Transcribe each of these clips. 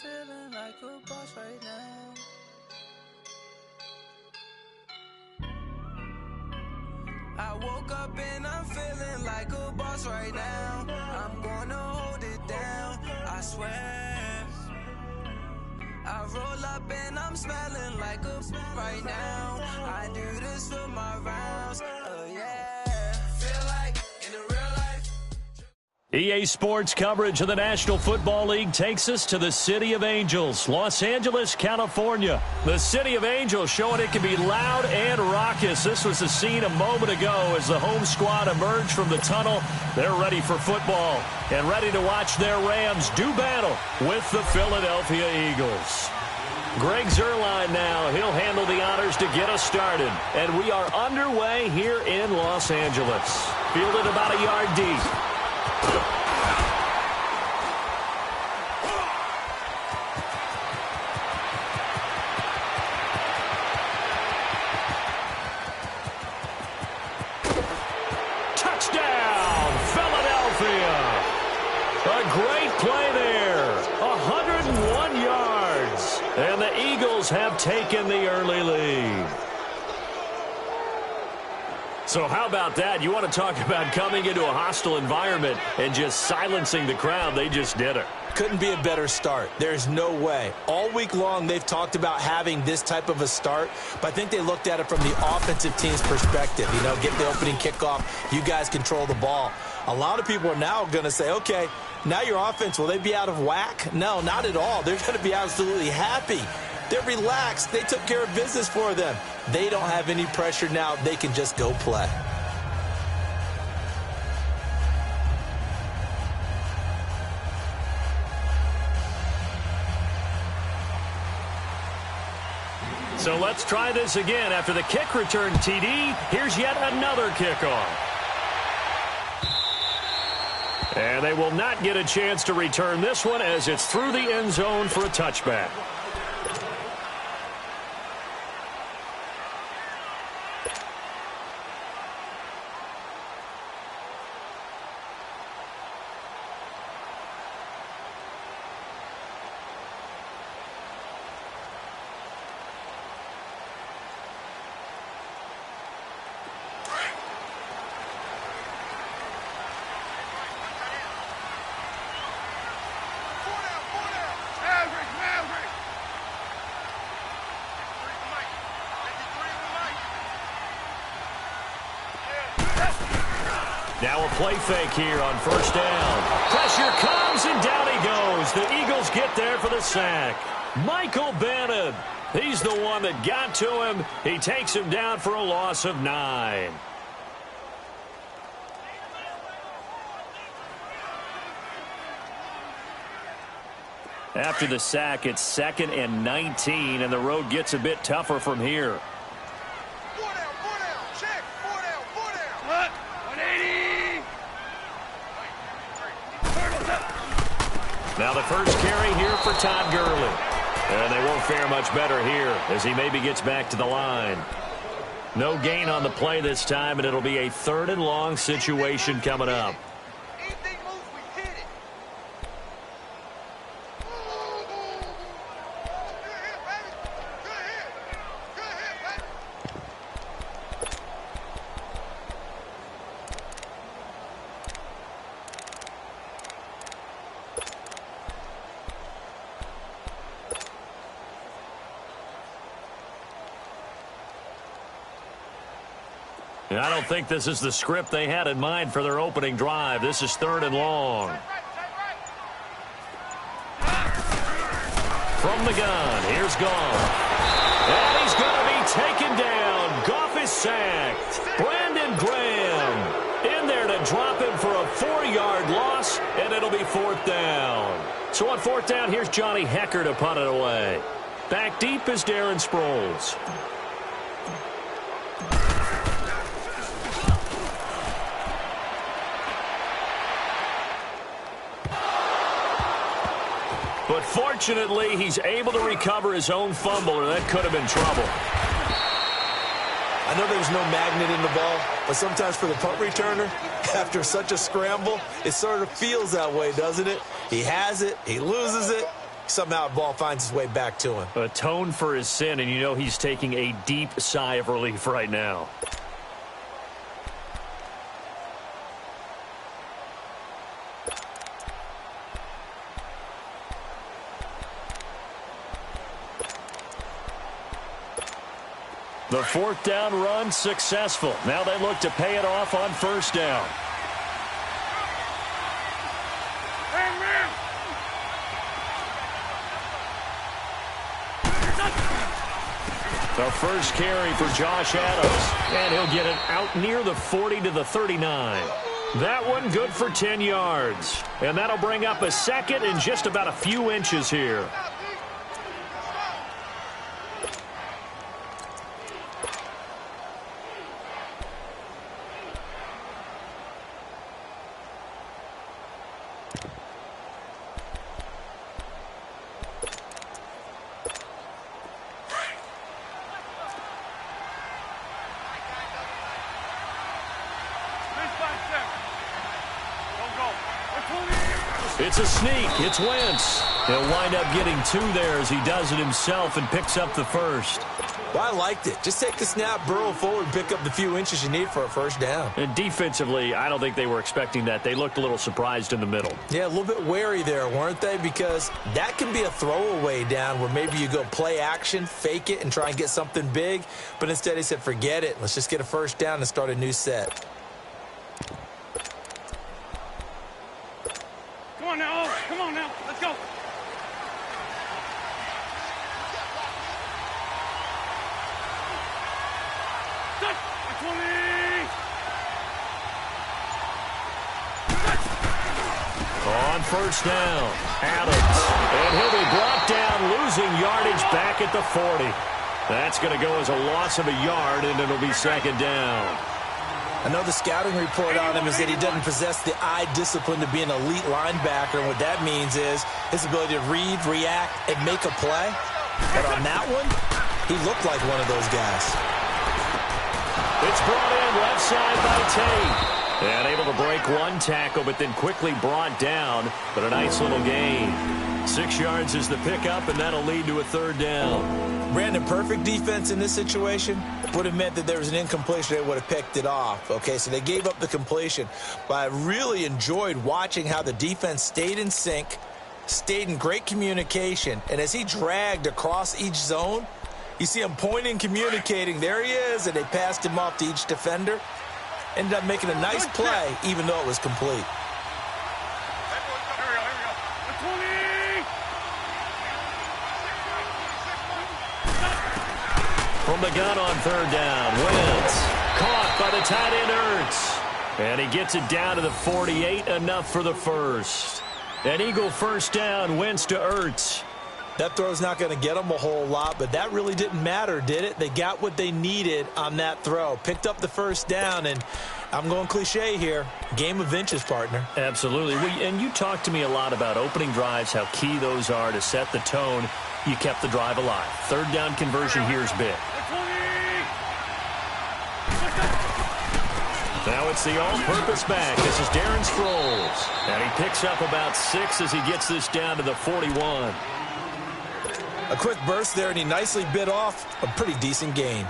feeling like a boss right now. I woke up and I'm feeling like a boss right now. I'm gonna hold it down, I swear. I roll up and I'm smelling like a right now. I do this for my rounds, yeah. Feel like in the real life. EA Sports coverage of the National Football League takes us to the City of Angels, Los Angeles, California. The City of Angels showing it can be loud and raucous. This was the scene a moment ago as the home squad emerged from the tunnel. They're ready for football and ready to watch their Rams do battle with the Philadelphia Eagles. Greg Zuerlein now. He'll handle the honors to get us started. And we are underway here in Los Angeles. Fielded about a yard deep. Touchdown, Philadelphia. A great play there. 101 yards. And the Eagles have taken the early lead. So how about that? You want to talk about coming into a hostile environment and just silencing the crowd. They just did it. Couldn't be a better start. There's no way. All week long, they've talked about having this type of a start, but I think they looked at it from the offensive team's perspective. You know, get the opening kickoff. You guys control the ball. A lot of people are now going to say, okay, now your offense, will they be out of whack? No, not at all. They're going to be absolutely happy. They're relaxed. They took care of business for them. They don't have any pressure now. They can just go play. So let's try this again. After the kick return TD, here's yet another kickoff. And they will not get a chance to return this one as it's through the end zone for a touchback. Now a play fake here on first down. Pressure comes, and down he goes. The Eagles get there for the sack. Michael Bannon, he's the one that got to him. He takes him down for a loss of 9. After the sack, it's 2nd and 19, and the road gets a bit tougher from here. Now the first carry here for Todd Gurley. And they won't fare much better here as he maybe gets back to the line. No gain on the play this time, and it'll be a 3rd and long situation coming up. And I don't think this is the script they had in mind for their opening drive. This is 3rd and long. From the gun, here's Goff. And he's going to be taken down. Goff is sacked. Brandon Graham in there to drop him for a 4-yard loss, and it'll be 4th down. So on 4th down, here's Johnny Hecker to punt it away. Back deep is Darren Sproles. But fortunately, he's able to recover his own fumble, or that could have been trouble. I know there's no magnet in the ball, but sometimes for the punt returner, after such a scramble, it sort of feels that way, doesn't it? He has it, he loses it, Somehow the ball finds its way back to him. Atone for his sin, and you know he's taking a deep sigh of relief right now. The fourth down run successful. Now they look to pay it off on first down. The first carry for Josh Adams, and he'll get it out near the 40 to the 39. That one good for 10 yards, and that'll bring up a second in just about a few inches here. It's a sneak. It's Wentz. He'll wind up getting 2 there as he does it himself and picks up the first. Well, I liked it. Just take the snap, burrow forward, and pick up the few inches you need for a first down. And defensively, I don't think they were expecting that. They looked a little surprised in the middle. Yeah, a little bit wary there, weren't they? Because that can be a throwaway down where maybe you go play action, fake it, and try and get something big. But instead, he said, forget it. Let's just get a first down and start a new set. Come on now, let's go. On first down, Adams. And he'll be brought down, losing yardage back at the 40. That's going to go as a loss of a yard, and it'll be second down. I know the scouting report on him is that he doesn't possess the eye discipline to be an elite linebacker. And what that means is his ability to read, react, and make a play. But on that one, he looked like one of those guys. It's brought in left side by Tate. And able to break one tackle, but then quickly brought down. But a nice little gain. 6 yards is the pickup, and that'll lead to a third down. Brandon, perfect defense in this situation would have meant that there was an incompletion. They would have picked it off. Okay, so they gave up the completion. But I really enjoyed watching how the defense stayed in sync, stayed in great communication. And as he dragged across each zone, you see him pointing, communicating. There he is, and they passed him off to each defender. Ended up making a nice play, even though it was complete. From the gun on third down, Wentz caught by the tight end Ertz. And he gets it down to the 48, enough for the first. An Eagle first down, Wentz to Ertz. That throw's not going to get them a whole lot, but that really didn't matter, did it? They got what they needed on that throw. Picked up the first down, and I'm going cliche here. Game of inches, partner. Absolutely. And you talked to me a lot about opening drives, how key those are to set the tone. You kept the drive alive. Third down conversion here is big. Now it's the all-purpose back. This is Darren Sproles. And he picks up about 6 as he gets this down to the 41. A quick burst there, and he nicely bit off a pretty decent gain.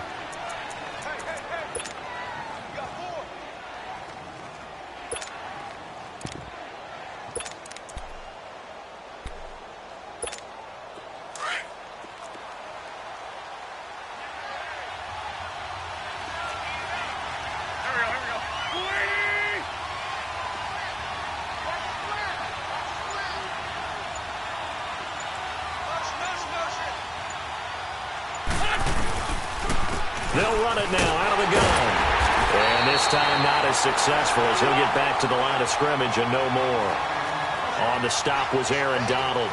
They'll run it now out of the gun. And this time not as successful as he'll get back to the line of scrimmage and no more. On the stop was Aaron Donald.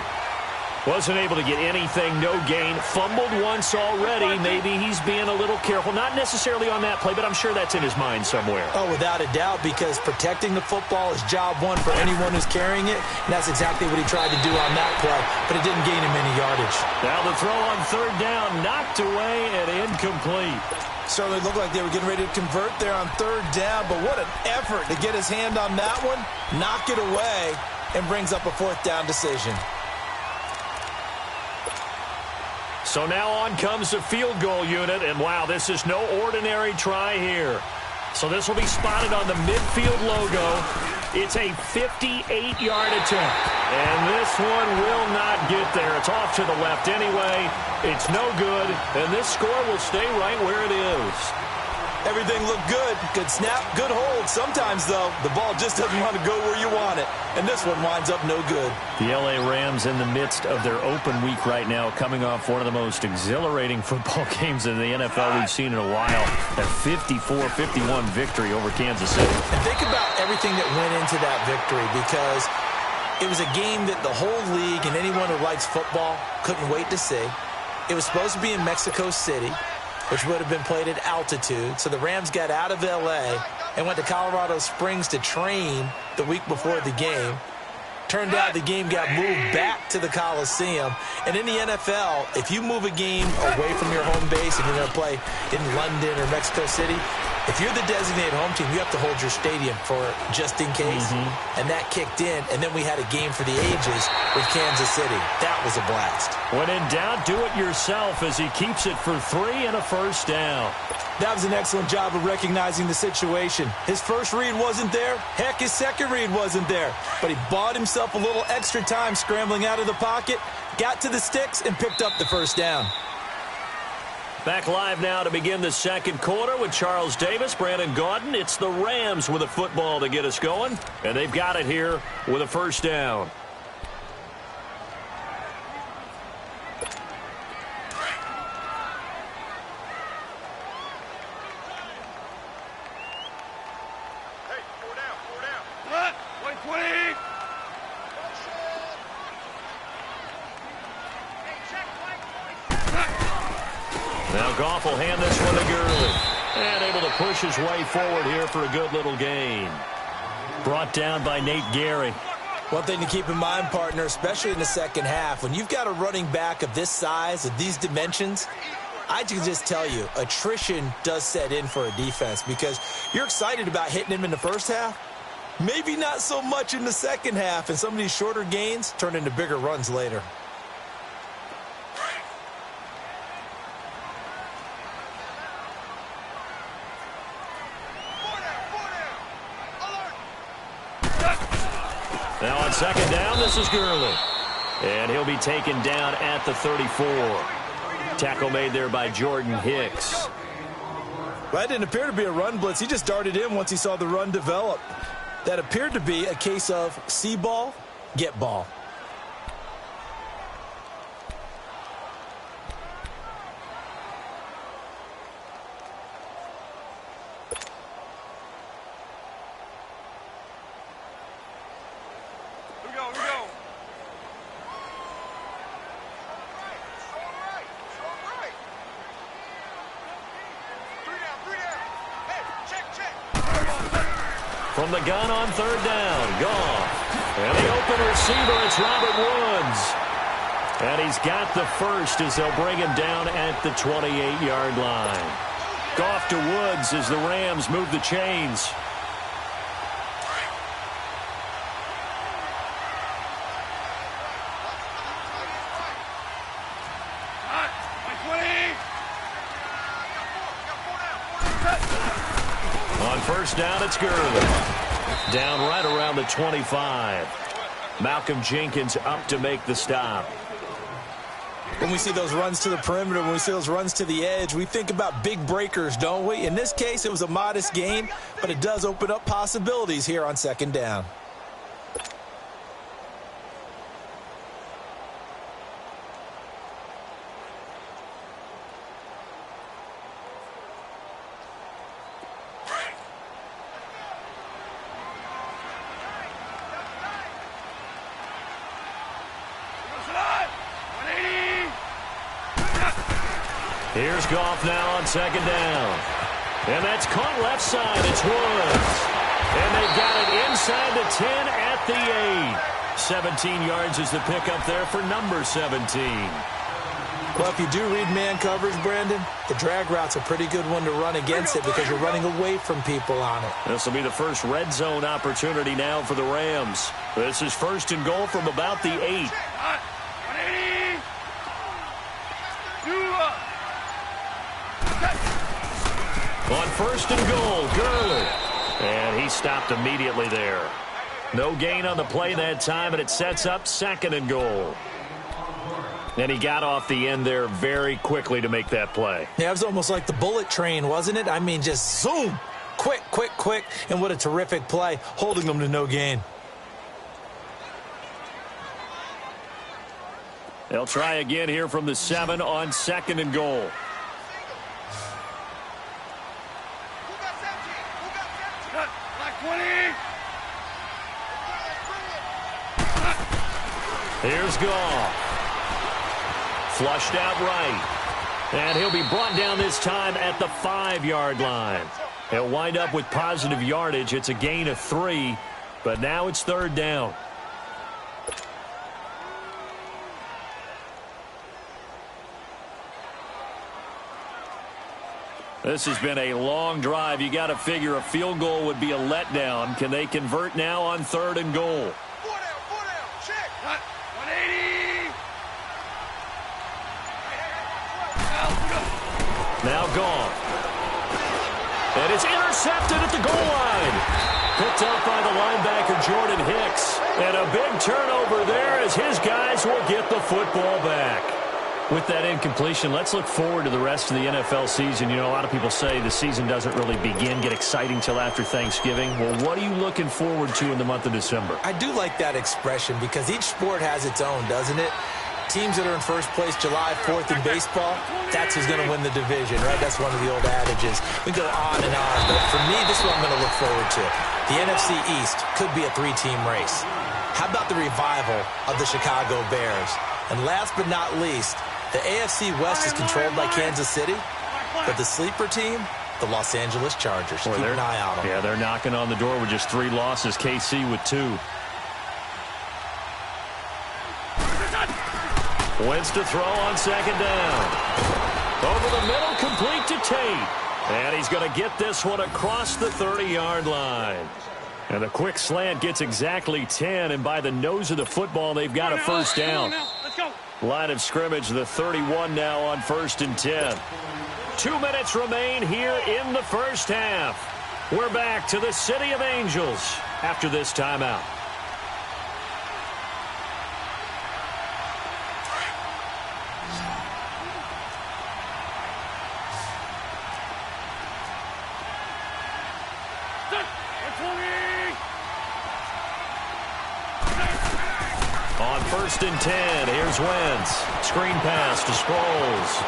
Wasn't able to get anything, no gain. Fumbled once already. Maybe he's being a little careful. Not necessarily on that play, but I'm sure that's in his mind somewhere. Oh, without a doubt, because protecting the football is job one for anyone who's carrying it. And that's exactly what he tried to do on that play, but it didn't gain him any yardage. Now the throw on third down, knocked away and incomplete. Certainly looked like they were getting ready to convert there on third down, but what an effort to get his hand on that one, knock it away, and brings up a fourth down decision. So now on comes the field goal unit, and wow, this is no ordinary try here. So this will be spotted on the midfield logo. It's a 58-yard attempt, and this one will not get there. It's off to the left anyway. It's no good, and this score will stay right where it is. Everything looked good. Good snap, good hold. Sometimes, though, the ball just doesn't want to go where you want it. And this one winds up no good. The L.A. Rams in the midst of their open week right now, coming off one of the most exhilarating football games in the NFL we've seen in a while. A 54-51 victory over Kansas City. And think about everything that went into that victory, because it was a game that the whole league and anyone who likes football couldn't wait to see. It was supposed to be in Mexico City, which would have been played at altitude. So the Rams got out of L.A. and went to Colorado Springs to train the week before the game. Turned out the game got moved back to the Coliseum. And in the NFL, if you move a game away from your home base and you're going to play in London or Mexico City, if you're the designated home team, you have to hold your stadium for just in case. And that kicked in, and then we had a game for the ages with Kansas City. That was a blast. When in doubt, do it yourself as he keeps it for 3 and a first down. That was an excellent job of recognizing the situation. His first read wasn't there. Heck, his second read wasn't there. But he bought himself a little extra time scrambling out of the pocket, got to the sticks, and picked up the first down. Back live now to begin the second quarter with Charles Davis, Brandon Gaudin. It's the Rams with a football to get us going, and they've got it here with a first down. Now Goff will hand this one to Gurley. And able to push his way forward here for a good little gain. Brought down by Nate Gary. One thing to keep in mind, partner, especially in the second half, when you've got a running back of this size, of these dimensions, I can just tell you, attrition does set in for a defense, because you're excited about hitting him in the first half. Maybe not so much in the second half, and some of these shorter gains turn into bigger runs later. Now on second down, this is Gurley. And he'll be taken down at the 34. Tackle made there by Jordan Hicks. That didn't appear to be a run blitz. He just darted in once he saw the run develop. That appeared to be a case of see ball, get ball. From the gun on third down, Goff. And the open receiver, it's Robert Woods. And he's got the first as they'll bring him down at the 28-yard line. Goff to Woods as the Rams move the chains. On first down, it's Gurley. Down right around the 25. Malcolm Jenkins up to make the stop. When we see those runs to the perimeter, when we see those runs to the edge, we think about big breakers, don't we? In this case, it was a modest gain, but it does open up possibilities here on second down. Here's Goff now on second down. And that's caught left side. It's Woods. And they've got it inside the 10 at the 8. 17 yards is the pickup there for number 17. Well, if you do read man coverage, Brandon, the drag route's a pretty good one to run against it because you're running away from people on it. This will be the first red zone opportunity now for the Rams. This is first and goal from about the 8. On first and goal, Gurley. And he stopped immediately there. No gain on the play that time, and it sets up second and goal. And he got off the end there very quickly to make that play. Yeah, it was almost like the bullet train, wasn't it? I mean, just zoom. Quick, quick, quick. And what a terrific play, holding them to no gain. They'll try again here from the 7 on second and goal. Here's Goff. Flushed out right. And he'll be brought down this time at the 5-yard line. He'll wind up with positive yardage. It's a gain of 3, but now it's third down. This has been a long drive. You got to figure a field goal would be a letdown. Can they convert now on third and goal? 4 down, check. 180. Now Goff. And it's intercepted at the goal line. Picked up by the linebacker Jordan Hicks. And a big turnover there as his guys will get the football back. With that incompletion, let's look forward to the rest of the NFL season. You know, a lot of people say the season doesn't really get exciting till after Thanksgiving. Well, what are you looking forward to in the month of December? I do like that expression because each sport has its own, doesn't it? Teams that are in first place July 4th in baseball, that's who's going to win the division, right? That's one of the old adages. We go on and on, but for me, this is what I'm going to look forward to. The NFC East could be a 3-team race. How about the revival of the Chicago Bears? And last but not least, the AFC West is controlled by Kansas City, but the sleeper team, the Los Angeles Chargers. Keep an eye on them. Yeah, they're knocking on the door with just 3 losses. KC with 2. Wentz to throw on second down. Over the middle, complete to Tate. And he's going to get this one across the 30-yard line. And the quick slant gets exactly 10, and by the nose of the football, they've got a first down. Let's go. Line of scrimmage, the 31 now on first and 10. 2 minutes remain here in the first half. We're back to the City of Angels after this timeout. On first and 10, here's Wentz. Screen pass to Sproles.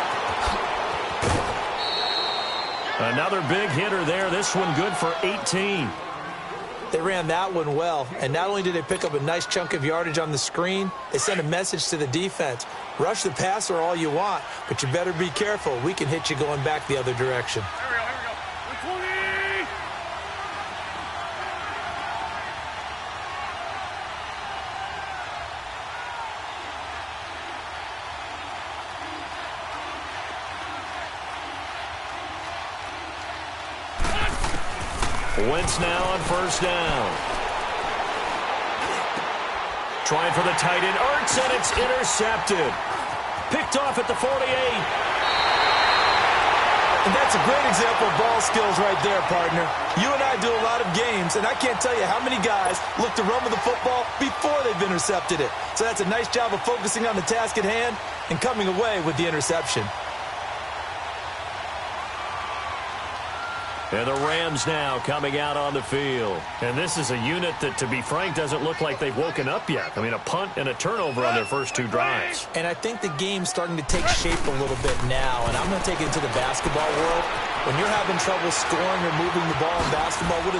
Another big hitter there. This one good for 18. They ran that one well, and not only did they pick up a nice chunk of yardage on the screen, they sent a message to the defense. Rush the passer all you want, but you better be careful. We can hit you going back the other direction. Here we go. 120. Wentz now on first down. Trying for the tight end, Ertz, and it's intercepted. Picked off at the 48. And that's a great example of ball skills right there, partner. You and I do a lot of games, and I can't tell you how many guys look to run with the football before they've intercepted it. So that's a nice job of focusing on the task at hand and coming away with the interception. And the Rams now coming out on the field. And this is a unit that, to be frank, doesn't look like they've woken up yet. I mean, a punt and a turnover on their first 2 drives. And I think the game's starting to take shape a little bit now, and I'm going to take it into the basketball world. When you're having trouble scoring or moving the ball in basketball, what do?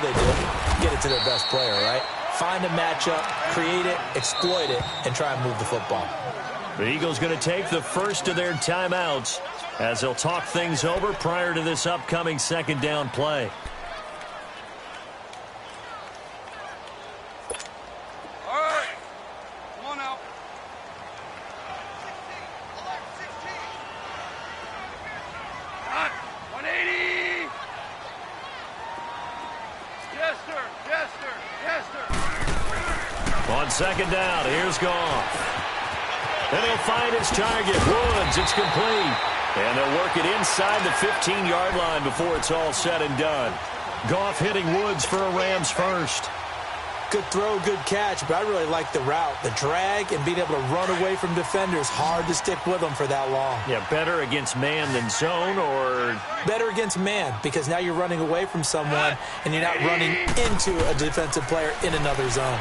Get it to their best player, right? Find a matchup, create it, exploit it, and try and move the football. The Eagles going to take the first of their timeouts as they'll talk things over prior to this upcoming second down play. All right. Come on now. 180. Yes, sir. Yes, sir. Yes, sir. On second down, here's Goff. And he'll find his target. Woods, it's complete. And they'll work it inside the 15-yard line before it's all said and done. Goff hitting Woods for a Rams first. Good throw, good catch, but I really like the route. The drag and being able to run away from defenders. Hard to stick with them for that long. Yeah, better against man than zone, or? Better against man, because now you're running away from someone and you're not running into a defensive player in another zone.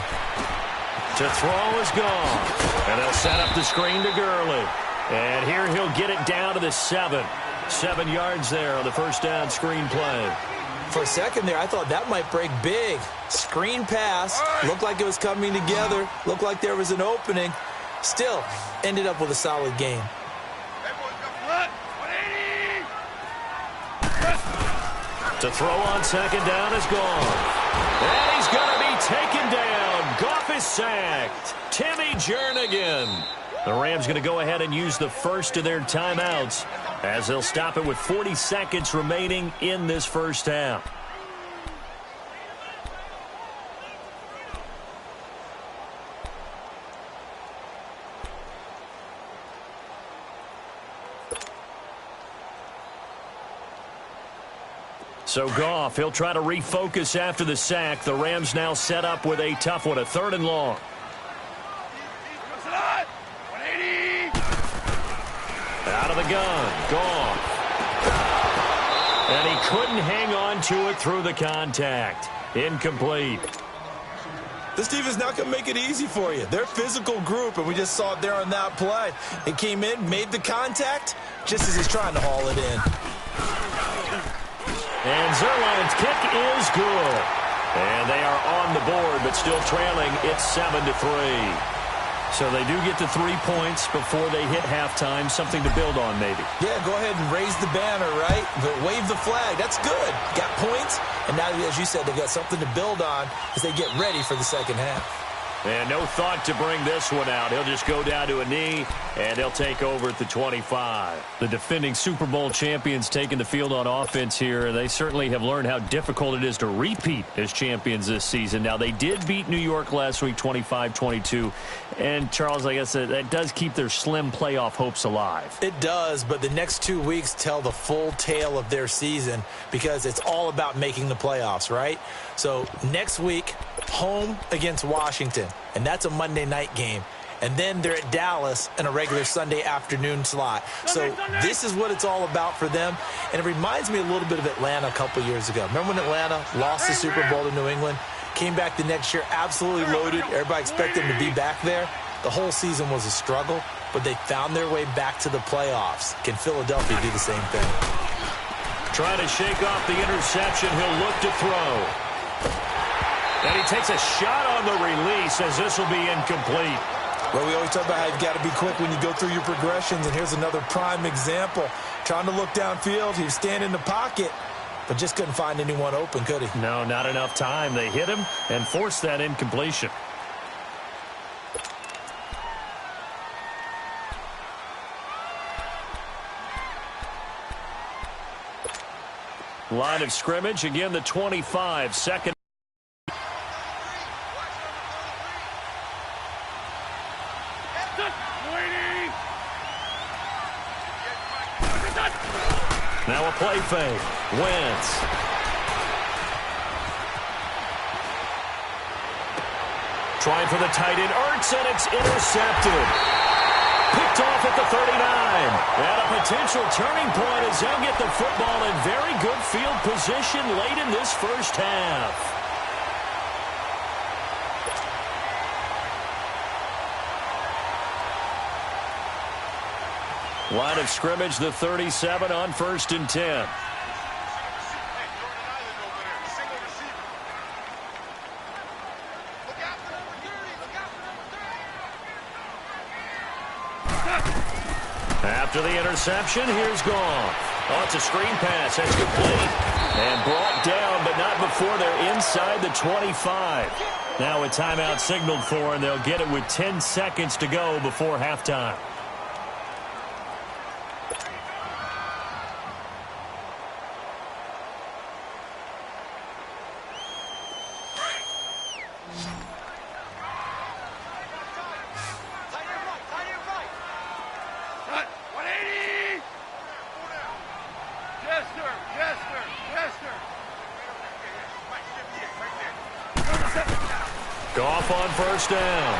To throw is gone. And they'll set up the screen to Gurley. And here he'll get it down to the 7. 7 yards there on the first down screen play. For a second there, I thought that might break big. Screen pass. Looked like it was coming together. Looked like there was an opening. Still, ended up with a solid game. To throw on second down is gone. And he's going to be taken down. Goff is sacked. Timmy Jernigan. The Rams going to go ahead and use the first of their timeouts as they'll stop it with 40 seconds remaining in this first half. So Goff, he'll try to refocus after the sack. The Rams now set up with a tough one, a 3rd and long. Out of the gun, Goff. And he couldn't hang on to it through the contact. Incomplete. This defense not going to make it easy for you. They're a physical group, and we just saw it there on that play. He came in, made the contact, just as he's trying to haul it in. And Zerline's kick is good. And they are on the board, but still trailing. It's 7-3. So they do get the 3 points before they hit halftime. Something to build on, maybe. Yeah, go ahead and raise the banner, right? Wave the flag. That's good. Got points. And now, as you said, they've got something to build on as they get ready for the second half. And no thought to bring this one out. He'll just go down to a knee, and they'll take over at the 25. The defending Super Bowl champions taking the field on offense here. They certainly have learned how difficult it is to repeat as champions this season. Now, they did beat New York last week 25-22. And, Charles, I guess that does keep their slim playoff hopes alive. It does, but the next 2 weeks tell the full tale of their season because it's all about making the playoffs, right? So next week, home against Washington, and that's a Monday night game. And then they're at Dallas in a regular Sunday afternoon slot. So this is what it's all about for them. And it reminds me a little bit of Atlanta a couple years ago. Remember when Atlanta lost the Super Bowl to New England? Came back the next year absolutely loaded. Everybody expected them to be back there. The whole season was a struggle, but they found their way back to the playoffs. Can Philadelphia do the same thing? Trying to shake off the interception. He'll look to throw. And he takes a shot on the release as this will be incomplete. Well, we always talk about how you've got to be quick when you go through your progressions, and here's another prime example. Trying to look downfield, he was standing in the pocket, but just couldn't find anyone open, could he? No, not enough time. They hit him and forced that incompletion. Line of scrimmage, again the 25, second. Now a play fake. Wentz. Trying for the tight end. Ertz, and it's intercepted. Picked off at the 39. And a potential turning point as they'll get the football in very good field position late in this first half. Line of scrimmage, the 37 on 1st and 10. After the interception, here's Goff. Oh, it's a screen pass. That's complete. And brought down, but not before they're inside the 25. Now a timeout signaled for, and they'll get it with 10 seconds to go before halftime. Goff on first down.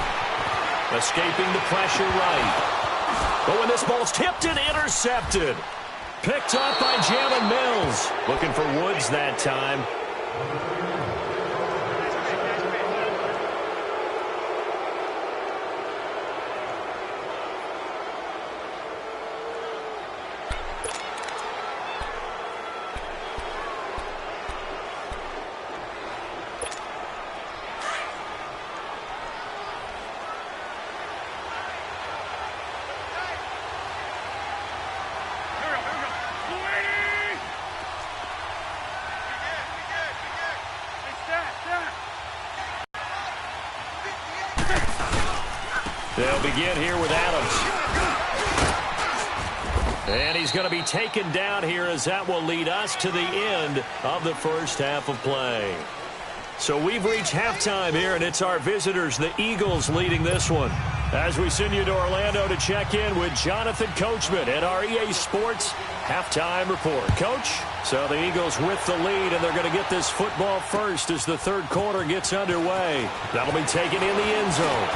Escaping the pressure right. But when this ball's tipped and intercepted. Picked up by Jalen Mills. Looking for Woods that time. They'll begin here with Adams. And he's going to be taken down here as that will lead us to the end of the first half of play. So we've reached halftime here, and it's our visitors, the Eagles, leading this one. As we send you to Orlando to check in with Jonathan Coachman at our EA Sports halftime report. Coach, so the Eagles with the lead, and they're going to get this football first as the third quarter gets underway. That'll be taken in the end zone.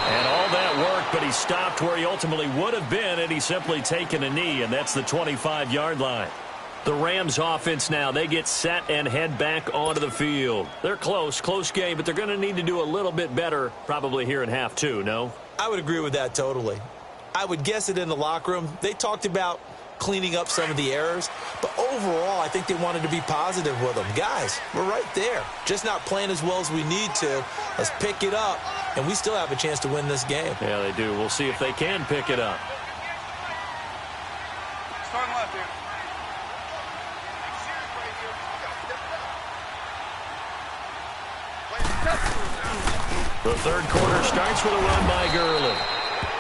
And all that work, but he stopped where he ultimately would have been, and he's simply taken a knee, and that's the 25-yard line. The Rams offense now, they get set and head back onto the field. They're close game, but they're going to need to do a little bit better probably here in half two, no? I would agree with that totally. I would guess it in the locker room. They talked about cleaning up some of the errors, but overall, I think they wanted to be positive with them. Guys, we're right there. Just not playing as well as we need to. Let's pick it up, and we still have a chance to win this game. Yeah, they do. We'll see if they can pick it up. Starting left here. The third quarter starts with a run by Gurley.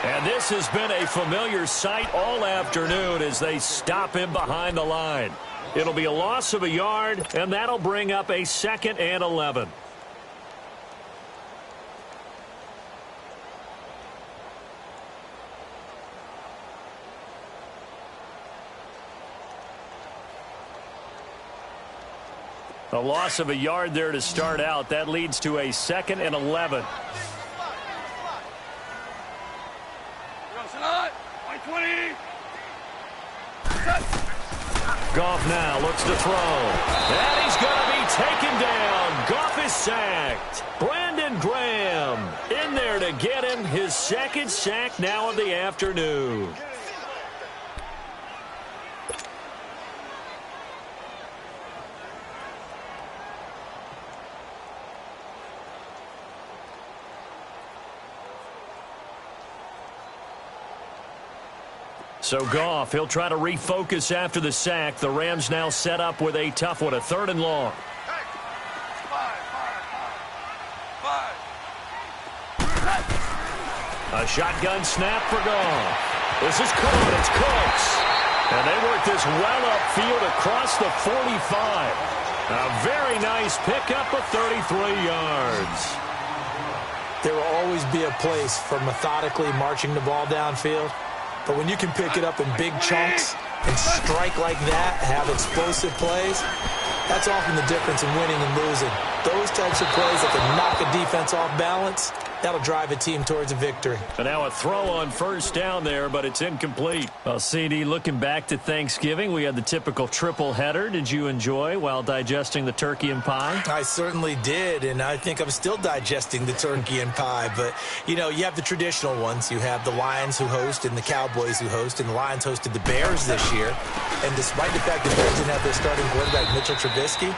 And this has been a familiar sight all afternoon as they stop him behind the line. It'll be a loss of a yard, and that'll bring up a 2nd and 11. A loss of a yard there to start out. That leads to a 2nd and 11. Goff now looks to throw. And he's going to be taken down. Goff is sacked. Brandon Graham in there to get him his 2nd sack now of the afternoon. So Goff, he'll try to refocus after the sack. The Rams now set up with a tough one, a 3rd and long. A shotgun snap for Goff. This is caught. It's Cooks. And they work this well upfield across the 45. A very nice pickup of 33 yards. There will always be a place for methodically marching the ball downfield. But when you can pick it up in big chunks and strike like that, have explosive plays, that's often the difference in winning and losing. Those types of plays that can knock a defense off balance, that'll drive a team towards a victory. And now a throw on first down there, but it's incomplete. Well, CD, looking back to Thanksgiving, we had the typical triple header. Did you enjoy while digesting the turkey and pie? I certainly did, and I think I'm still digesting the turkey and pie. But, you know, you have the traditional ones. You have the Lions who host and the Cowboys who host, and the Lions hosted the Bears this year. And despite the fact the Bears didn't have their starting quarterback, Mitchell Trubisky,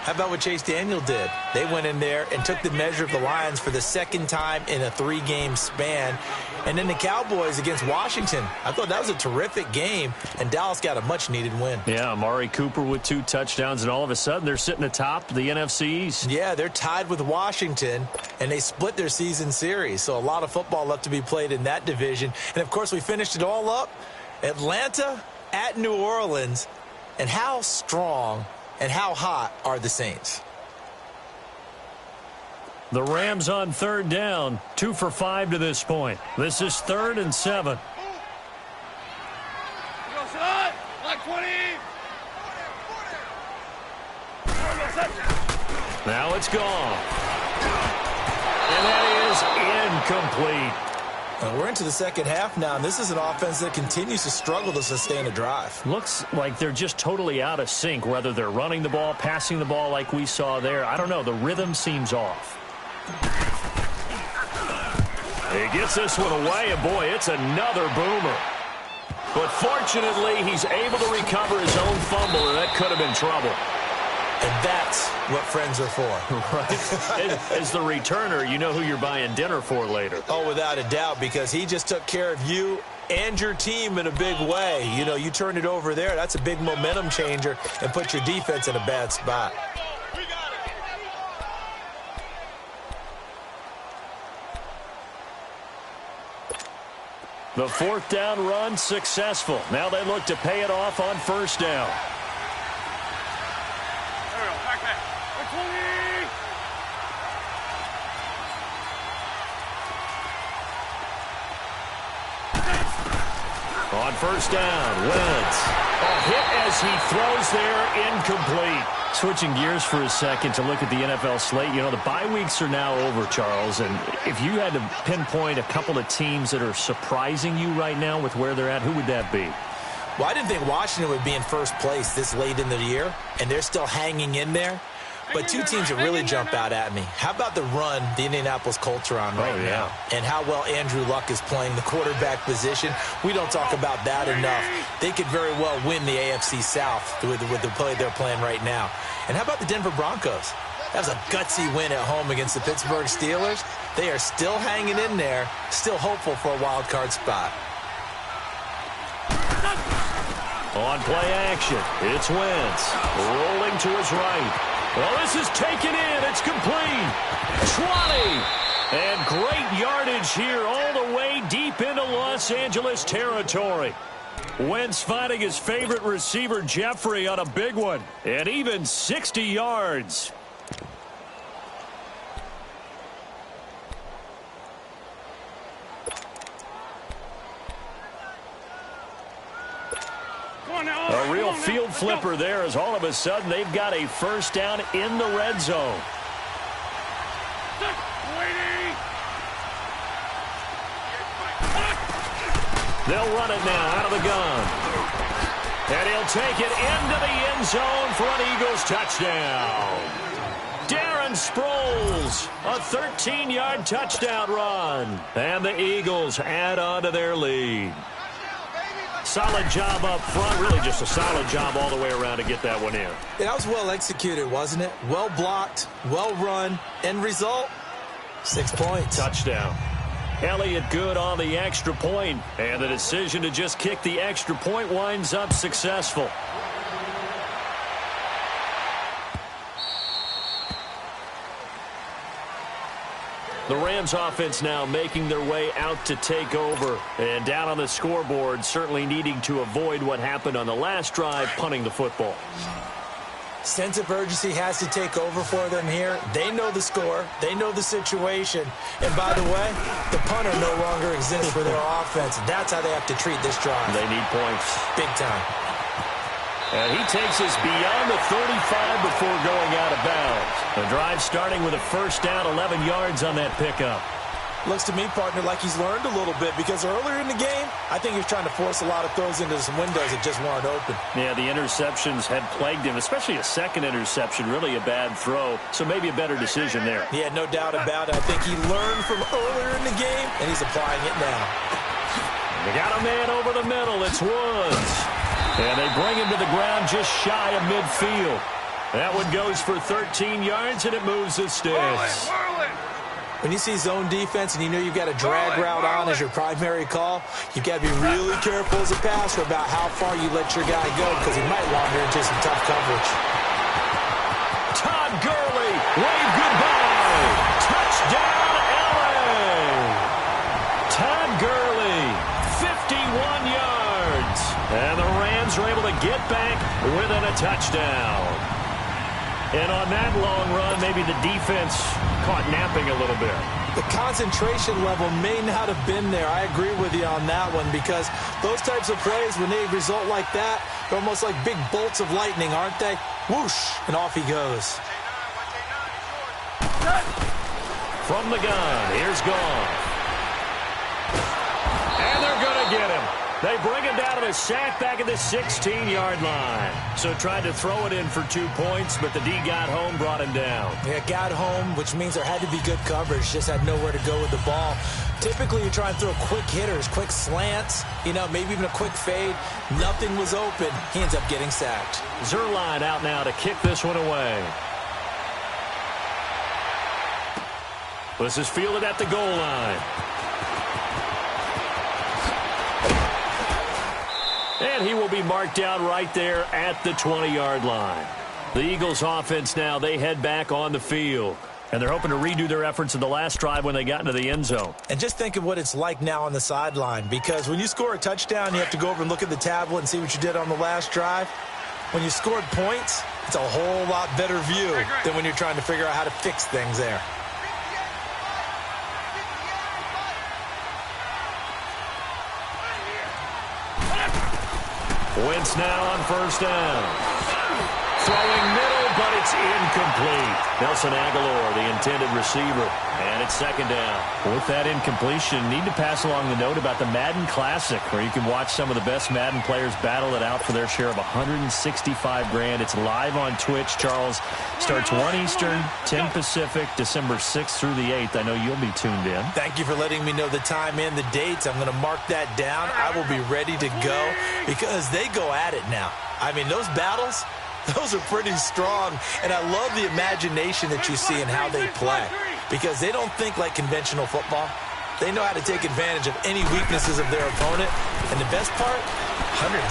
how about what Chase Daniel did? They went in there and took the measure of the Lions for the 2nd time in a 3-game span. And then the Cowboys against Washington. I thought that was a terrific game, and Dallas got a much-needed win. Yeah, Amari Cooper with 2 touchdowns, and all of a sudden they're sitting atop the NFC East. Yeah, they're tied with Washington, and they split their season series. So a lot of football left to be played in that division. And, of course, we finished it all up. Atlanta at New Orleans. And how strong and how hot are the Saints? The Rams on 3rd down, 2 for 5 to this point. This is 3rd and 7. Now it's gone. And that is incomplete. We're into the second half now, and this is an offense that continues to struggle to sustain a drive. Looks like they're just totally out of sync, whether they're running the ball, passing the ball like we saw there. I don't know. The rhythm seems off. He gets this one away, and boy, it's another boomer. But fortunately, he's able to recover his own fumble, and that could have been trouble. And that's what friends are for. Right. As the returner, you know who you're buying dinner for later. Oh, without a doubt, because he just took care of you and your team in a big way. You know, you turned it over there. That's a big momentum changer and put your defense in a bad spot. The fourth down run successful. Now they look to pay it off on first down. On first down, Wentz. A hit as he throws there, incomplete. Switching gears for a second to look at the NFL slate. You know, the bye weeks are now over, Charles, and if you had to pinpoint a couple of teams that are surprising you right now with where they're at, who would that be? Well, I didn't think Washington would be in first place this late in the year, and they're still hanging in there. But two teams that really jump out at me. How about the run the Indianapolis Colts are on right now? And how well Andrew Luck is playing the quarterback position. We don't talk about that enough. They could very well win the AFC South with the play they're playing right now. And how about the Denver Broncos? That was a gutsy win at home against the Pittsburgh Steelers. They are still hanging in there, still hopeful for a wild card spot. On play action, it's Wentz. Rolling to his right. Well, this is taken in. It's complete. 20. And great yardage here all the way deep into Los Angeles territory. Wentz finding his favorite receiver, Jeffrey, on a big one. And even 60 yards. A real field flipper there as all of a sudden they've got a first down in the red zone. They'll run it now out of the gun. And he'll take it into the end zone for an Eagles touchdown. Darren Sproles, a 13-yard touchdown run. And the Eagles add on to their lead. Solid job up front, really just a solid job all the way around to get that one in. Yeah, that was well executed, wasn't it? Well blocked, well run. End result, 6 points. Touchdown. Elliott good on the extra point, and the decision to just kick the extra point winds up successful. The Rams offense now making their way out to take over. And down on the scoreboard, certainly needing to avoid what happened on the last drive, punting the football. Sense of urgency has to take over for them here. They know the score. They know the situation. And by the way, the punter no longer exists for their offense. That's how they have to treat this drive. They need points. Big time. And he takes us beyond the 35 before going out of bounds. The drive starting with a first down, 11 yards on that pickup. Looks to me, partner, like he's learned a little bit because earlier in the game, I think he was trying to force a lot of throws into some windows that just weren't open. Yeah, the interceptions had plagued him, especially a second interception, really a bad throw. So maybe a better decision there. Yeah, no doubt about it. I think he learned from earlier in the game, and he's applying it now. They got a man over the middle. It's Woods. And they bring him to the ground just shy of midfield. That one goes for 13 yards, and it moves the sticks. When you see zone defense and you know you've got a drag route on as your primary call, you've got to be really careful as a passer about how far you let your guy go because he might wander into some tough coverage. Todd Gurley, wave goodbye. Touchdown, LA. Todd Gurley, 51 yards. And the Rams are able to get back within a touchdown. And on that long run, maybe the defense caught napping a little bit. The concentration level may not have been there. I agree with you on that one because those types of plays, when they result like that, they're almost like big bolts of lightning, aren't they? Whoosh, and off he goes. From the gun, here's Goff. And they're going to get him. They bring him down to the sack back at the 16-yard line. So tried to throw it in for 2 points, but the D got home, brought him down. Yeah, got home, which means there had to be good coverage. Just had nowhere to go with the ball. Typically, you try and throw quick hitters, quick slants, maybe even a quick fade. Nothing was open. He ends up getting sacked. Zerline out now to kick this one away. This is fielded at the goal line. And he will be marked down right there at the 20-yard line. The Eagles offense now, they head back on the field. And they're hoping to redo their efforts in the last drive when they got into the end zone. And just think of what it's like now on the sideline, because when you score a touchdown, you have to go over and look at the tablet and see what you did on the last drive. When you scored points, it's a whole lot better view than when you're trying to figure out how to fix things there. Wentz now on first down. Throwing middle, but it's incomplete. Nelson Aguilar, the intended receiver. And it's second down. With that incompletion, need to pass along the note about the Madden Classic, where you can watch some of the best Madden players battle it out for their share of $165,000. It's live on Twitch, Charles. Starts 1 Eastern, 10 Pacific, December 6th through the 8th. I know you'll be tuned in. Thank you for letting me know the time and the dates. I'm going to mark that down. I will be ready to go because they go at it now. I mean, those battles, those are pretty strong, and I love the imagination that you see in how they play because they don't think like conventional football. They know how to take advantage of any weaknesses of their opponent, and the best part, $165,000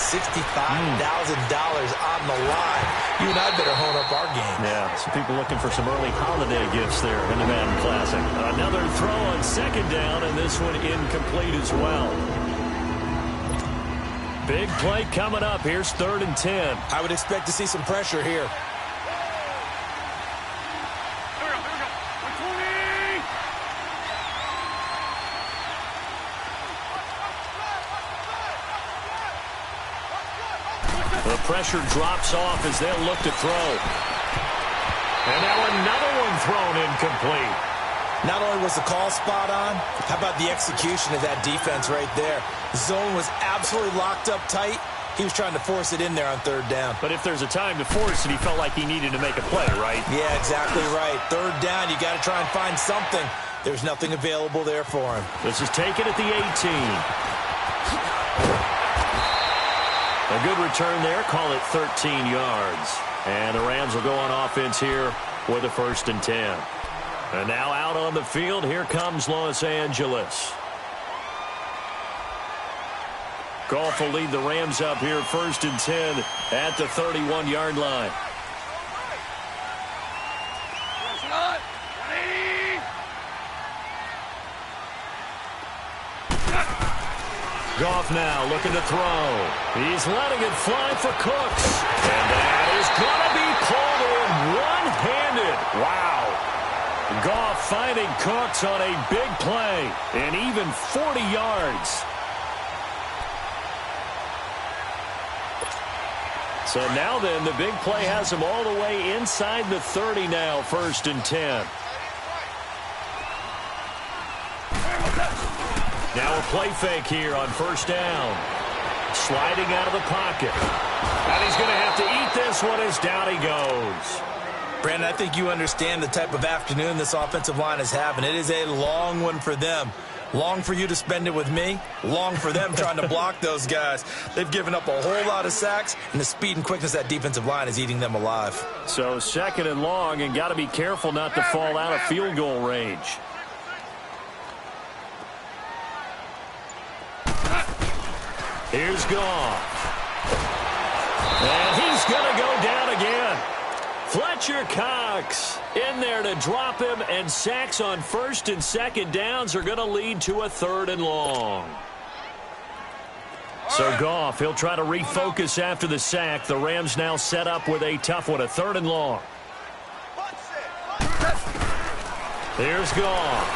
on the line. You and I better hone up our game. Yeah, some people looking for some early holiday gifts there in the Madden Classic. Another throw on second down, and this one incomplete as well. Big play coming up. Here's 3rd and 10. I would expect to see some pressure here. The pressure drops off as they'll look to throw. And now another one thrown incomplete. Not only was the call spot on, how about the execution of that defense right there? The zone was absolutely locked up tight. He was trying to force it in there on 3rd down. But if there's a time to force it, he felt like he needed to make a play, right? Yeah, exactly right. 3rd down, you got to try and find something. There's nothing available there for him. This is taken at the 18. A good return there. Call it 13 yards. And the Rams will go on offense here with a 1st and 10. And now out on the field, here comes Los Angeles. Goff will lead the Rams up here, 1st and 10 at the 31-yard line. Goff now looking to throw. He's letting it fly for Cooks. And that is going to be pulled in one-handed. Wow. Goff finding Cooks on a big play, and even 40 yards. So now then, the big play has him all the way inside the 30 now, 1st and 10. Now a play fake here on 1st down. Sliding out of the pocket. And he's going to have to eat this one as down he goes. Brandon, I think you understand the type of afternoon this offensive line is having. It is a long one for them. Long for you to spend it with me. Long for them trying to block those guys. They've given up a whole lot of sacks, and the speed and quickness of that defensive line is eating them alive. So 2nd and long, and got to be careful not to fall out of field goal range. Here's Goff. And he's going to go down again. Fletcher Cox in there to drop him, and sacks on 1st and 2nd downs are going to lead to a 3rd and long. So Goff, he'll try to refocus after the sack. The Rams now set up with a tough one, a 3rd and long. Here's Goff.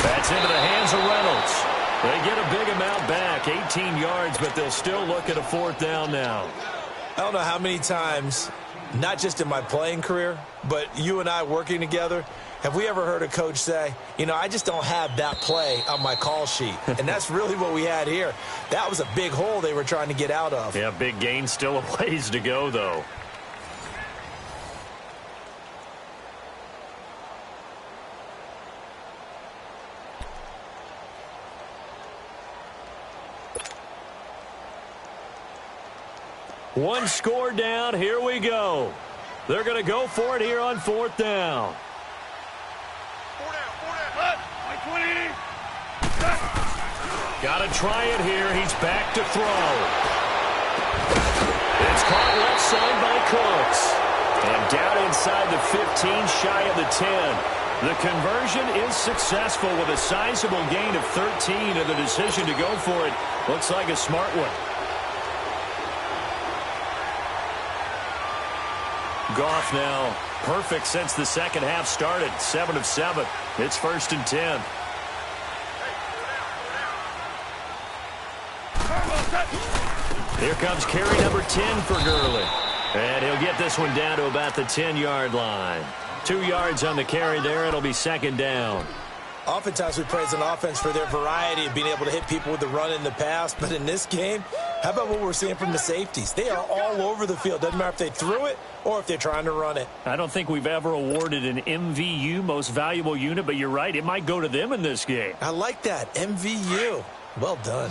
That's into the hands of Reynolds. They get a big amount back, 18 yards, but they'll still look at a 4th down now. I don't know how many times, not just in my playing career, but you and I working together, Have we ever heard a coach say, you know, I just don't have that play on my call sheet? And that's really what we had here. That was a big hole they were trying to get out of. Yeah, big gain, still a ways to go, though. One score down. Here we go. They're going to go for it here on 4th down. 4 down. 20. Got to try it here. He's back to throw. It's caught left side by Cooks. And down inside the 15, shy of the 10. The conversion is successful with a sizable gain of 13, and the decision to go for it looks like a smart one. Goff now perfect since the second half started. 7 of 7. It's 1st and 10. Here comes carry number 10 for Gurley. And he'll get this one down to about the 10-yard line. 2 yards on the carry there. It'll be 2nd down. Oftentimes we praise an offense for their variety of being able to hit people with the run in the pass. But in this game, how about what we're seeing from the safeties? They are all over the field. Doesn't matter if they threw it or if they're trying to run it. I don't think we've ever awarded an MVU, most valuable unit, but you're right. It might go to them in this game. I like that. MVU. Well done.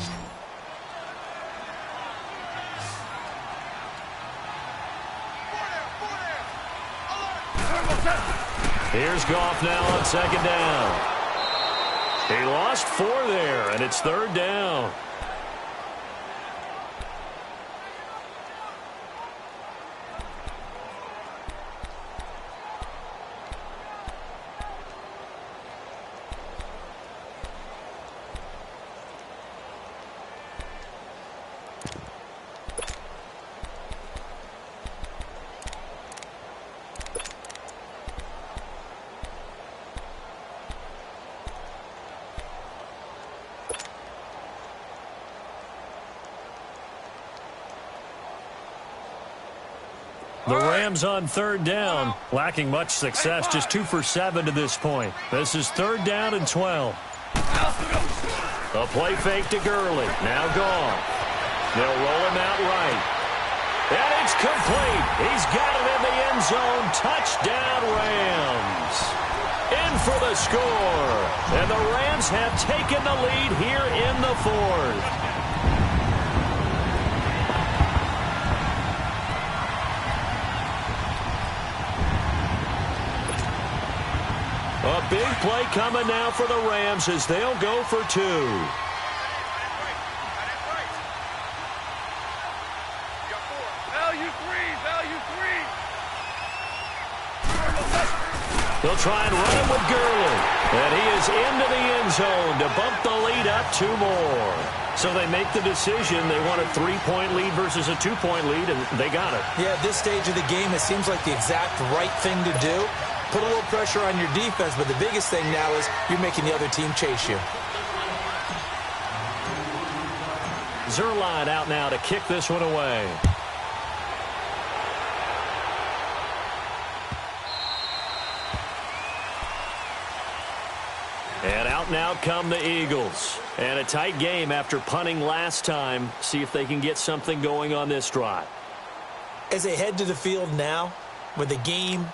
Here's Goff now on 2nd down. He lost 4 there, and it's 3rd down. The Rams on 3rd down, lacking much success, just 2 for 7 to this point. This is 3rd down and 12. A play fake to Gurley. Now gone. They'll roll him out right. And it's complete. He's got it in the end zone. Touchdown, Rams. In for the score. And the Rams have taken the lead here in the 4th. A big play coming now for the Rams as they'll go for 2. They'll try and run it with Gurley. And he is into the end zone to bump the lead up 2 more. So they make the decision. They want a 3-point lead versus a 2-point lead, and they got it. Yeah, at this stage of the game, it seems like the exact right thing to do. Put a little pressure on your defense, but the biggest thing now is you're making the other team chase you. Zerline out now to kick this one away. And out and out come the Eagles. And a tight game after punting last time. See if they can get something going on this drive. As they head to the field now, with the game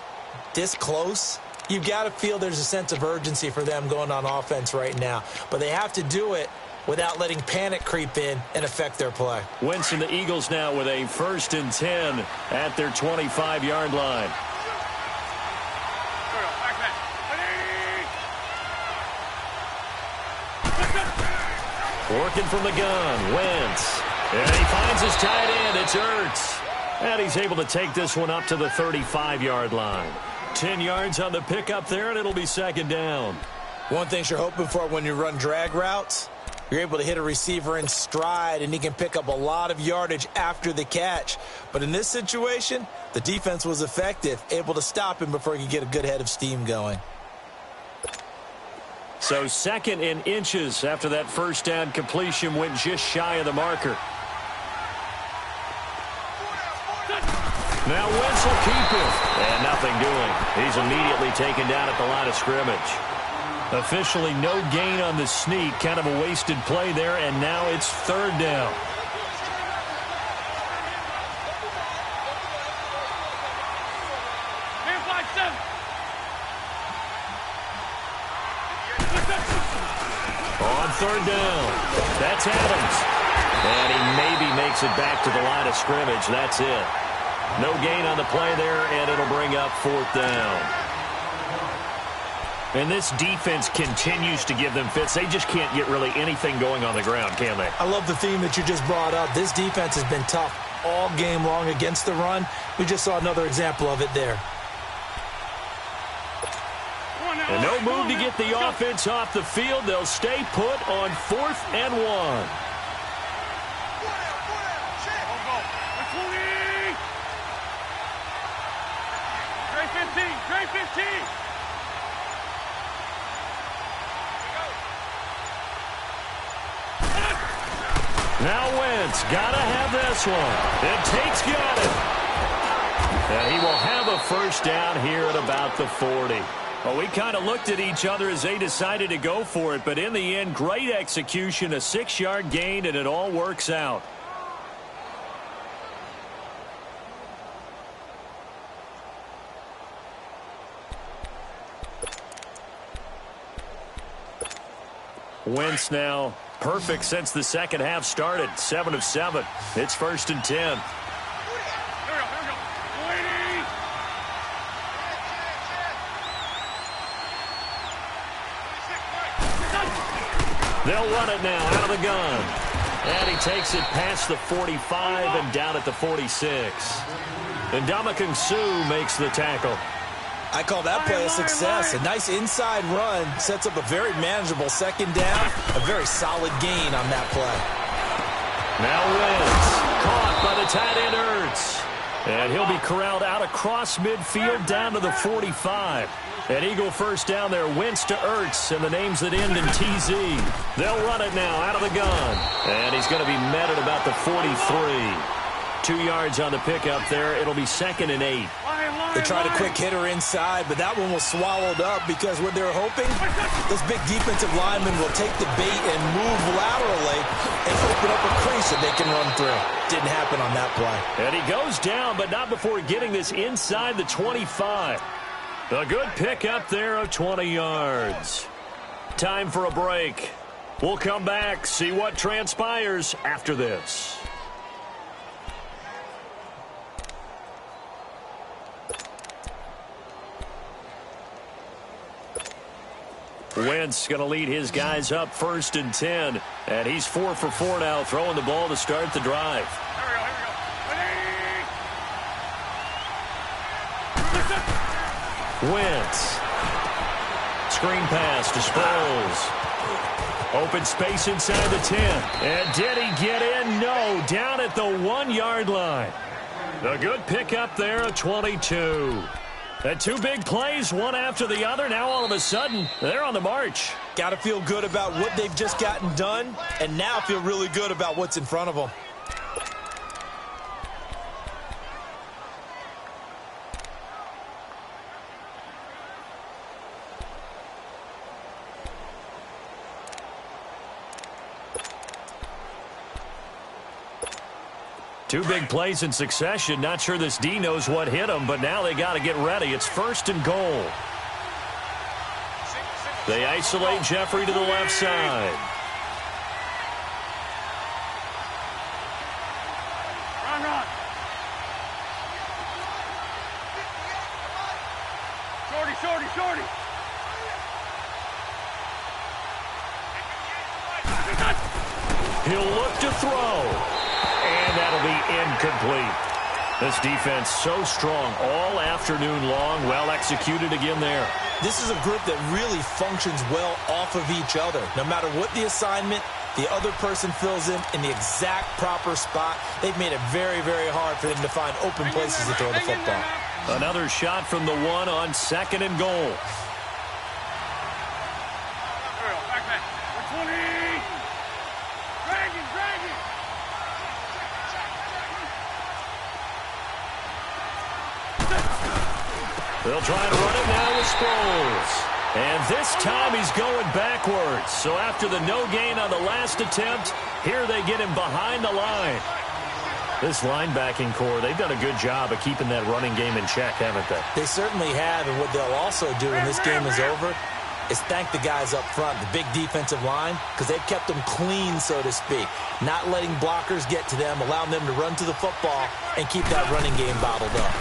this close, you've got to feel there's a sense of urgency for them going on offense right now. But they have to do it without letting panic creep in and affect their play. Wentz and the Eagles now with a 1st and 10 at their 25-yard line. Working from the gun, Wentz. And he finds his tight end. It's Ertz. And he's able to take this one up to the 35-yard line. 10 yards on the pickup there, and it'll be 2nd down. One thing you're hoping for when you run drag routes, you're able to hit a receiver in stride, and he can pick up a lot of yardage after the catch. But in this situation, the defense was effective, able to stop him before he could get a good head of steam going. So 2nd and inches after that 1st down completion went just shy of the marker. Now Wentz will keep him. And nothing doing. He's immediately taken down at the line of scrimmage. Officially no gain on the sneak. Kind of a wasted play there, and now it's third down. On third down, that's Adams. And he maybe makes it back to the line of scrimmage. That's it. No gain on the play there, and it'll bring up fourth down. And this defense continues to give them fits. They just can't get really anything going on the ground, can they? I love the theme that you just brought up. This defense has been tough all game long against the run. We just saw another example of it there. And no move to get the offense off the field. They'll stay put on 4th and 1. Trey 15. Now Wentz, gotta have this one. And Tate's got it. And he will have a first down here at about the 40. Well, we kind of looked at each other as they decided to go for it, but in the end, great execution, a 6-yard gain, and it all works out. Wentz now perfect since the second half started. 7 of 7. It's 1st and 10. They'll run it now out of the gun. And he takes it past the 45 and down at the 46. And Ndamukong Suh makes the tackle. I call that play a success. A nice inside run sets up a very manageable second down. A very solid gain on that play. Now Wentz, caught by the tight end Ertz. And he'll be corralled out across midfield down to the 45. An Eagle first down there, Wentz to Ertz, and the names that end in TZ. They'll run it now out of the gun. And he's going to be met at about the 43. 2 yards on the pickup there. It'll be 2nd and 8. They tried a quick hitter inside, but that one was swallowed up because what they're hoping, this big defensive lineman will take the bait and move laterally and open up a crease that they can run through. Didn't happen on that play. And he goes down, but not before getting this inside the 25. A good pickup there of 20 yards. Time for a break. We'll come back, see what transpires after this. Wentz going to lead his guys up 1st and 10. And he's 4 for 4 now, throwing the ball to start the drive. Wentz. Screen pass to Sproles. Open space inside the 10. And did he get in? No. Down at the 1-yard line. A good pickup there of 22. And 2 big plays, one after the other. Now all of a sudden, they're on the march. Got to feel good about what they've just gotten done, and now feel really good about what's in front of them. Two big plays in succession. Not sure this D knows what hit him, but now they got to get ready. It's 1st and goal. They isolate Jeffrey to the left side. Run. Shorty. He'll look to throw. And that'll be incomplete. This defense so strong all afternoon long. Well executed again there. This is a group that really functions well off of each other. No matter what the assignment, the other person fills in the exact proper spot. They've made it very, very hard for them to find open places to throw the football. Another shot from the 1 on 2nd and goal. Back. 20. Drag it. They'll try to run it now with Sproles. And this time he's going backwards. So after the no gain on the last attempt, here they get him behind the line. This linebacking core, they've done a good job of keeping that running game in check, haven't they? They certainly have, and what they'll also do when this game is over is thank the guys up front, the big defensive line, because they've kept them clean, so to speak. Not letting blockers get to them, allowing them to run to the football and keep that running game bottled up.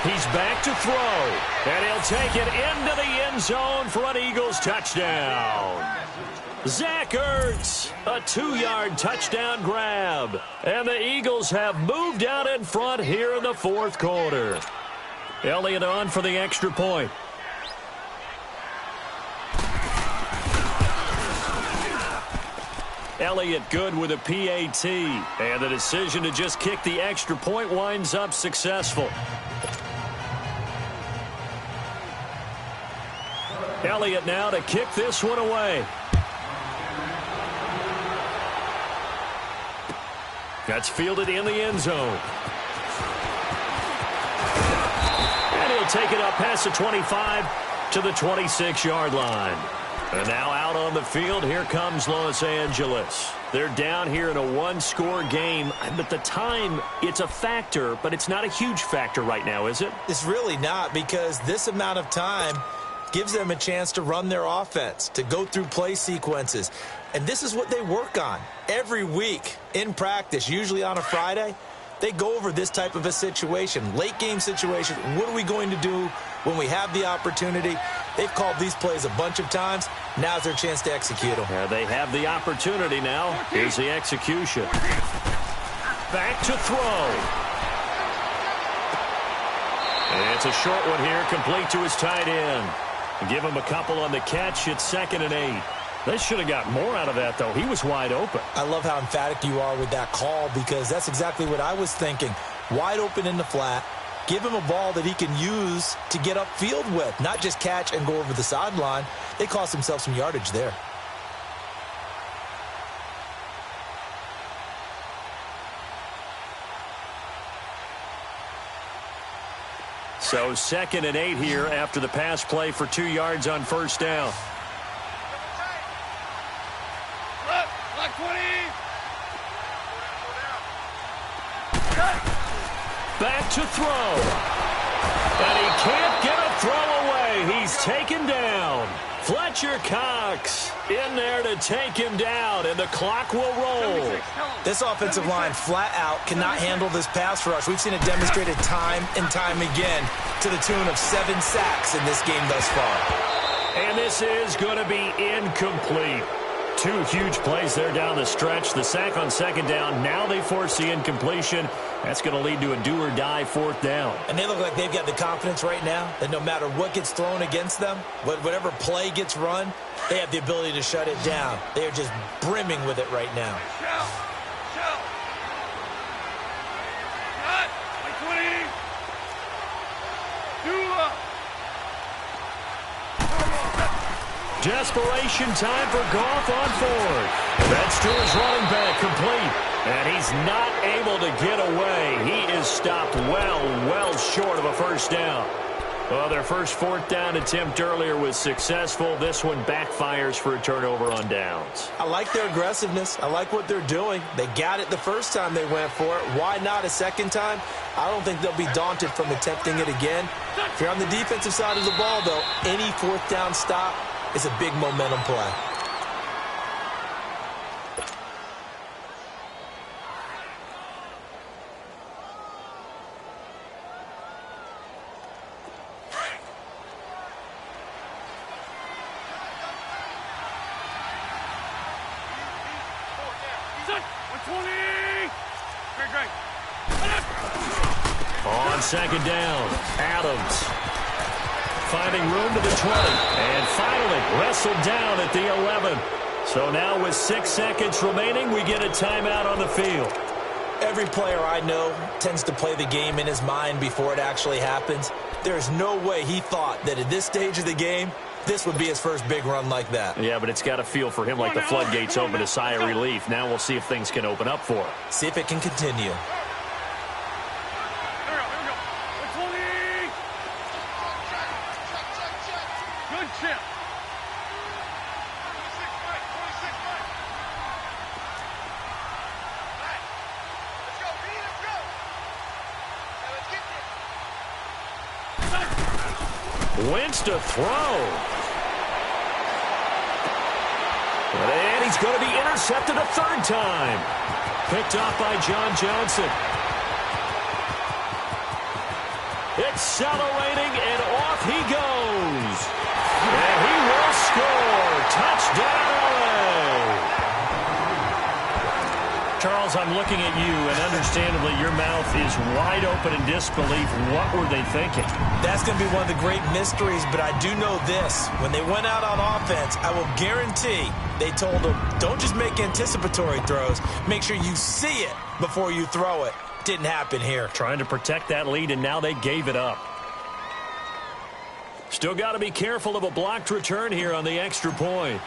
He's back to throw, and he'll take it into the end zone for an Eagles touchdown. Zach Ertz, a 2-yard touchdown grab. And the Eagles have moved out in front here in the fourth quarter. Elliott on for the extra point. Elliott good with a PAT. And the decision to just kick the extra point winds up successful. Elliott now to kick this one away. That's fielded in the end zone. And he'll take it up past the 25 to the 26-yard line. And now out on the field, here comes Los Angeles. They're down here in a one-score game. But the time, it's a factor, but it's not a huge factor right now, is it? It's really not, because this amount of time gives them a chance to run their offense, to go through play sequences. And this is what they work on every week in practice, usually on a Friday. They go over this type of a situation, late game situation. What are we going to do when we have the opportunity? They've called these plays a bunch of times. Now's their chance to execute them. Yeah, they have the opportunity now. Here's the execution. Back to throw. And it's a short one here, complete to his tight end. Give him a couple on the catch. It's 2nd and 8. They should have got more out of that, though. He was wide open. I love how emphatic you are with that call, because that's exactly what I was thinking. Wide open in the flat. Give him a ball that he can use to get upfield with, not just catch and go over the sideline. They cost themselves some yardage there. So 2nd and 8 here after the pass play for 2 yards on first down. Black 20. Back to throw. And he can't get a throw away. He's taken down. Fletcher Cox in there to take him down, and the clock will roll. This offensive line flat out cannot handle this pass rush. We've seen it demonstrated time and time again to the tune of 7 sacks in this game thus far. And this is going to be incomplete. 2 huge plays there down the stretch. The sack on 2nd down. Now they force the incompletion. That's going to lead to a do-or-die 4th down. And they look like they've got the confidence right now that no matter what gets thrown against them, whatever play gets run, they have the ability to shut it down. They are just brimming with it right now. Shout. Cut. Black 20. Desperation time for Goff on 4th. That's to his running back, complete. And he's not able to get away. He is stopped well short of a first down. Well, their first 4th down attempt earlier was successful. This one backfires for a turnover on downs. I like their aggressiveness. I like what they're doing. They got it the first time they went for it. Why not a second time? I don't think they'll be daunted from attempting it again. If you're on the defensive side of the ball, though, any 4th down stop is a big momentum play. On 2nd down, Adams finding room to the 20, and finally wrestled down at the 11. So now with 6 seconds remaining, we get a timeout on the field. Every player I know tends to play the game in his mind before it actually happens. There's no way he thought that at this stage of the game, this would be his first big run like that. Yeah, but it's got to feel for him like the floodgates open, a sigh of relief. Now we'll see if things can open up for him. See if it can continue. Wentz to throw. And he's going to be intercepted a third time. Picked off by John Johnson. Accelerating, and off he goes. And he will score. Touchdown, LA. Charles, I'm looking at you, and understandably, your mouth is wide open in disbelief. What were they thinking? That's going to be one of the great mysteries, but I do know this. When they went out on offense, I will guarantee they told them, don't just make anticipatory throws. Make sure you see it before you throw it. Didn't happen here. Trying to protect that lead, and now they gave it up. Still got to be careful of a blocked return here on the extra point.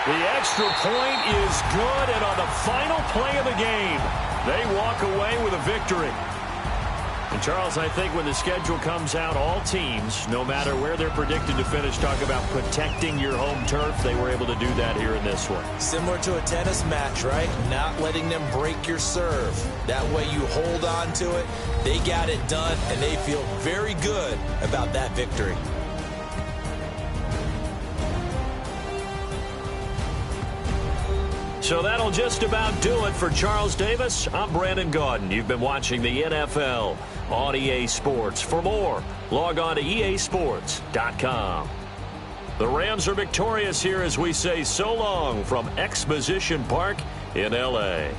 The extra point is good, and on the final play of the game, they walk away with a victory. And, Charles, I think when the schedule comes out, all teams, no matter where they're predicted to finish, talk about protecting your home turf. They were able to do that here in this one. Similar to a tennis match, right? Not letting them break your serve. That way you hold on to it. They got it done, and they feel very good about that victory. So that'll just about do it for Charles Davis. I'm Brandon Gaudin. You've been watching the NFL on EA Sports. For more, log on to easports.com. The Rams are victorious here as we say so long from Exposition Park in L.A.